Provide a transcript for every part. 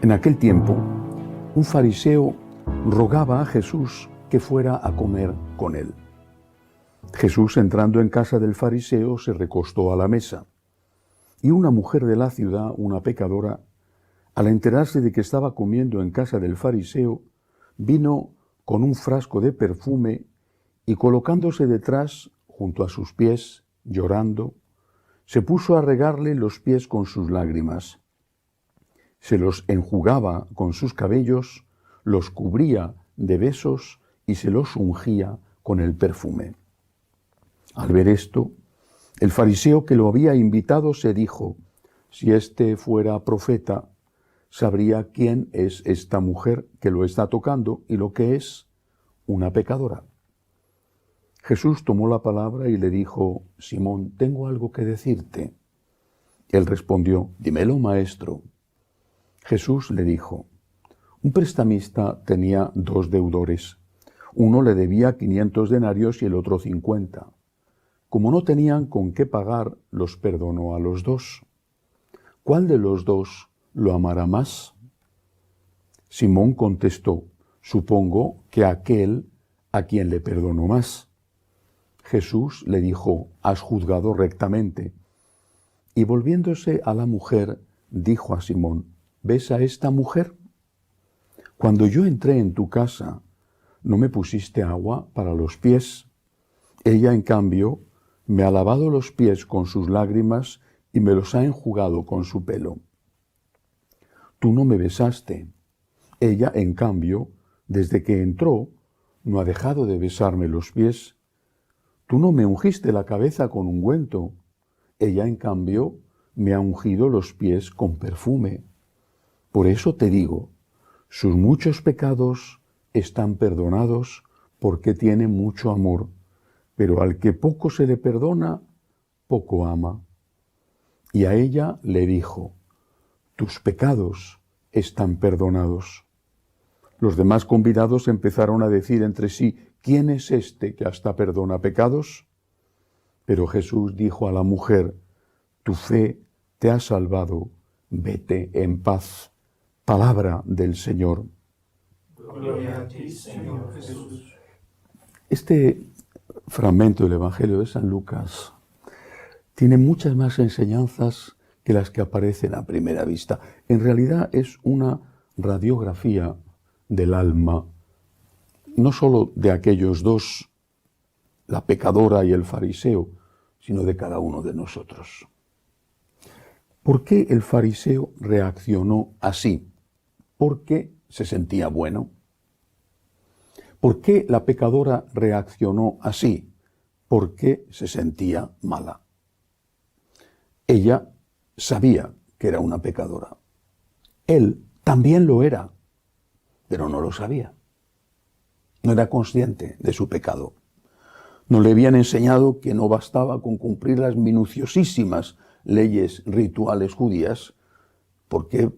En aquel tiempo, un fariseo rogaba a Jesús que fuera a comer con él. Jesús, entrando en casa del fariseo, se recostó a la mesa. Y una mujer de la ciudad, una pecadora, al enterarse de que estaba comiendo en casa del fariseo, vino con un frasco de perfume y colocándose detrás, junto a sus pies, llorando, se puso a regarle los pies con sus lágrimas. Se los enjugaba con sus cabellos, los cubría de besos y se los ungía con el perfume. Al ver esto, el fariseo que lo había invitado se dijo: si éste fuera profeta, sabría quién es esta mujer que lo está tocando y lo que es una pecadora. Jesús tomó la palabra y le dijo: Simón, tengo algo que decirte. Él respondió: dímelo, maestro. Jesús le dijo: un prestamista tenía 2 deudores. Uno le debía 500 denarios y el otro 50. Como no tenían con qué pagar, los perdonó a los 2. ¿Cuál de los 2 lo amará más? Simón contestó: supongo que aquel a quien le perdonó más. Jesús le dijo: has juzgado rectamente. Y volviéndose a la mujer, dijo a Simón: ¿ves a esta mujer? Cuando yo entré en tu casa, no me pusiste agua para los pies. Ella, en cambio, me ha lavado los pies con sus lágrimas y me los ha enjugado con su pelo. Tú no me besaste. Ella, en cambio, desde que entró, no ha dejado de besarme los pies. Tú no me ungiste la cabeza con ungüento. Ella, en cambio, me ha ungido los pies con perfume. Por eso te digo, sus muchos pecados están perdonados porque tiene mucho amor, pero al que poco se le perdona, poco ama. Y a ella le dijo: tus pecados están perdonados. Los demás convidados empezaron a decir entre sí: ¿quién es este que hasta perdona pecados? Pero Jesús dijo a la mujer: tu fe te ha salvado, vete en paz. Palabra del Señor. Gloria a ti, Señor Jesús. Este fragmento del Evangelio de San Lucas tiene muchas más enseñanzas que las que aparecen a primera vista. En realidad es una radiografía del alma, no solo de aquellos 2, la pecadora y el fariseo, sino de cada uno de nosotros. ¿Por qué el fariseo reaccionó así? Porque se sentía bueno. ¿Por qué la pecadora reaccionó así? Porque se sentía mala. Ella sabía que era una pecadora. Él también lo era, pero no lo sabía. No era consciente de su pecado. No le habían enseñado que no bastaba con cumplir las minuciosísimas leyes rituales judías, porque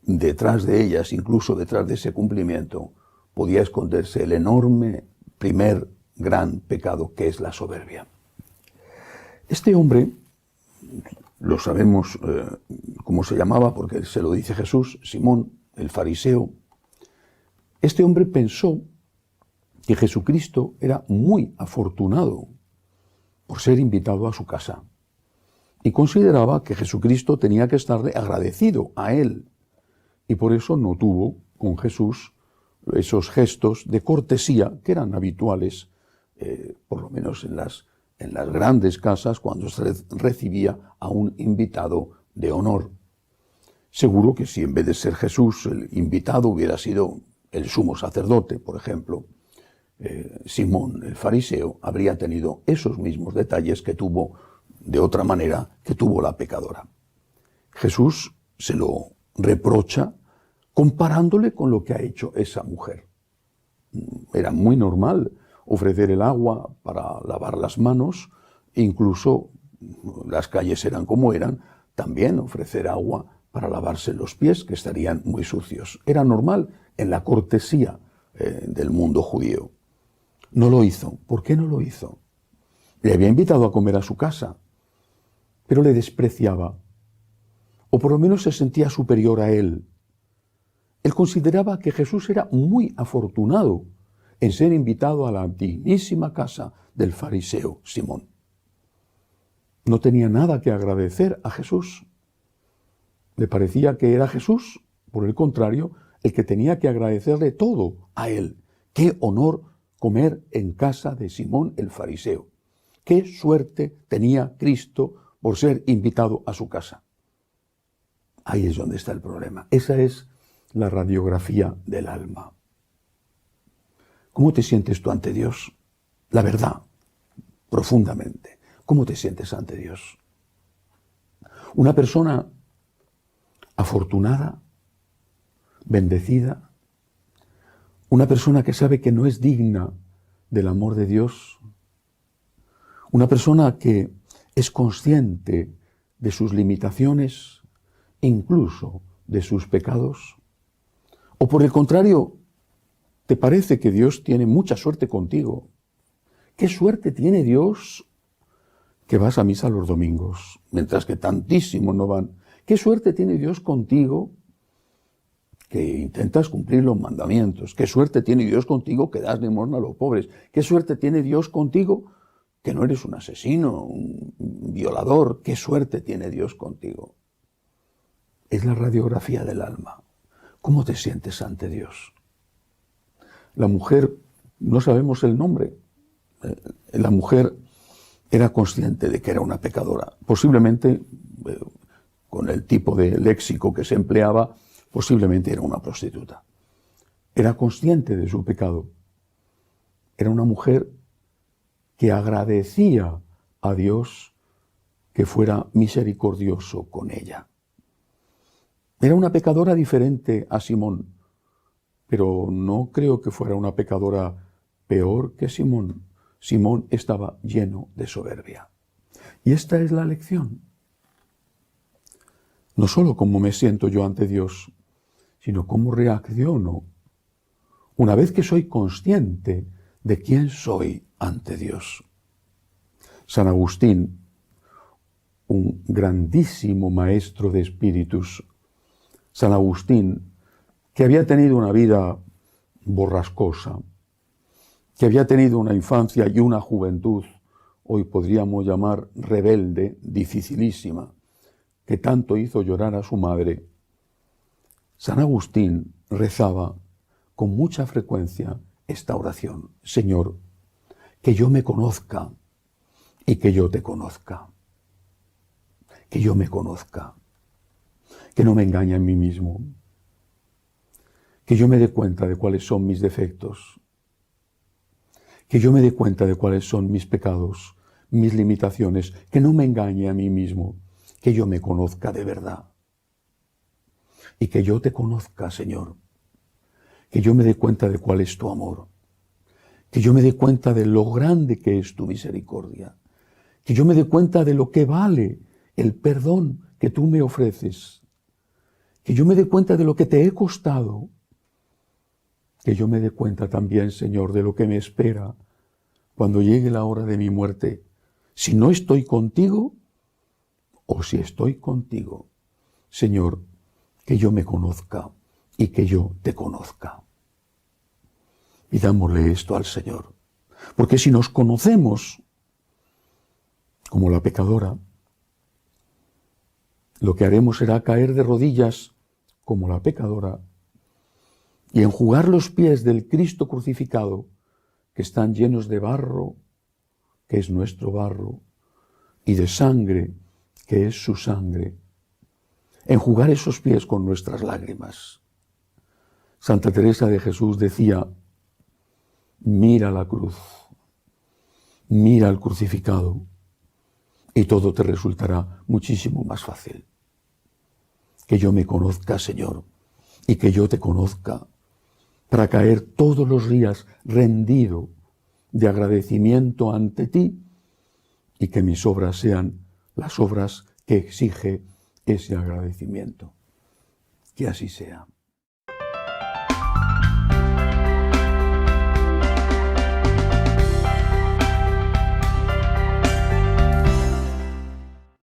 detrás de ellas, incluso detrás de ese cumplimiento, podía esconderse el enorme primer gran pecado, que es la soberbia. Este hombre, lo sabemos cómo se llamaba, porque se lo dice Jesús, Simón, el fariseo. Este hombre pensó que Jesucristo era muy afortunado por ser invitado a su casa y consideraba que Jesucristo tenía que estarle agradecido a él, y por eso no tuvo con Jesús esos gestos de cortesía que eran habituales, por lo menos en las grandes casas, cuando se recibía a un invitado de honor. Seguro que si en vez de ser Jesús el invitado hubiera sido el sumo sacerdote, por ejemplo, Simón el fariseo habría tenido esos mismos detalles que tuvo de otra manera que tuvo la pecadora. Jesús se lo reprocha comparándole con lo que ha hecho esa mujer. Era muy normal ofrecer el agua para lavar las manos, incluso las calles eran como eran, también ofrecer agua para lavarse los pies, que estarían muy sucios. Era normal en la cortesía del mundo judío. No lo hizo. ¿Por qué no lo hizo? Le había invitado a comer a su casa, pero le despreciaba, o por lo menos se sentía superior a él. Él consideraba que Jesús era muy afortunado en ser invitado a la dignísima casa del fariseo Simón. No tenía nada que agradecer a Jesús. Le parecía que era Jesús, por el contrario, el que tenía que agradecerle todo a él. Qué honor comer en casa de Simón el fariseo. Qué suerte tenía Cristo por ser invitado a su casa. Ahí es donde está el problema. Esa es la radiografía del alma. ¿Cómo te sientes tú ante Dios? La verdad, profundamente. ¿Cómo te sientes ante Dios? Una persona afortunada, bendecida, una persona que sabe que no es digna del amor de Dios, una persona que es consciente de sus limitaciones, incluso de sus pecados, o por el contrario, ¿te parece que Dios tiene mucha suerte contigo? ¿Qué suerte tiene Dios que vas a misa los domingos, mientras que tantísimos no van? ¿Qué suerte tiene Dios contigo que intentas cumplir los mandamientos? ¿Qué suerte tiene Dios contigo que das limosna a los pobres? ¿Qué suerte tiene Dios contigo que no eres un asesino, un violador? ¿Qué suerte tiene Dios contigo? Es la radiografía del alma. ¿Cómo te sientes ante Dios? La mujer, no sabemos el nombre, la mujer era consciente de que era una pecadora. Posiblemente, con el tipo de léxico que se empleaba, posiblemente era una prostituta. Era consciente de su pecado. Era una mujer que agradecía a Dios que fuera misericordioso con ella. Era una pecadora diferente a Simón, pero no creo que fuera una pecadora peor que Simón. Simón estaba lleno de soberbia. Y esta es la lección. No solo cómo me siento yo ante Dios, sino cómo reacciono una vez que soy consciente de quién soy ante Dios. San Agustín, un grandísimo maestro de espíritus, San Agustín, que había tenido una vida borrascosa, que había tenido una infancia y una juventud, hoy podríamos llamar rebelde, dificilísima, que tanto hizo llorar a su madre, San Agustín rezaba con mucha frecuencia esta oración: Señor, que yo me conozca y que yo te conozca. Que yo me conozca, que no me engañe a mí mismo, que yo me dé cuenta de cuáles son mis defectos, que yo me dé cuenta de cuáles son mis pecados, mis limitaciones, que no me engañe a mí mismo, que yo me conozca de verdad. Y que yo te conozca, Señor, que yo me dé cuenta de cuál es tu amor, que yo me dé cuenta de lo grande que es tu misericordia, que yo me dé cuenta de lo que vale el perdón que tú me ofreces, que yo me dé cuenta de lo que te he costado, que yo me dé cuenta también, Señor, de lo que me espera cuando llegue la hora de mi muerte, si no estoy contigo o si estoy contigo. Señor, que yo me conozca y que yo te conozca. Pidámosle esto al Señor, porque si nos conocemos como la pecadora, lo que haremos será caer de rodillas como la pecadora y enjugar los pies del Cristo crucificado, que están llenos de barro, que es nuestro barro, y de sangre, que es su sangre. Enjugar esos pies con nuestras lágrimas. Santa Teresa de Jesús decía: mira la cruz, mira al crucificado, y todo te resultará muchísimo más fácil. Que yo me conozca, Señor, y que yo te conozca, para caer todos los días rendido de agradecimiento ante ti, y que mis obras sean las obras que exige ese agradecimiento. Que así sea.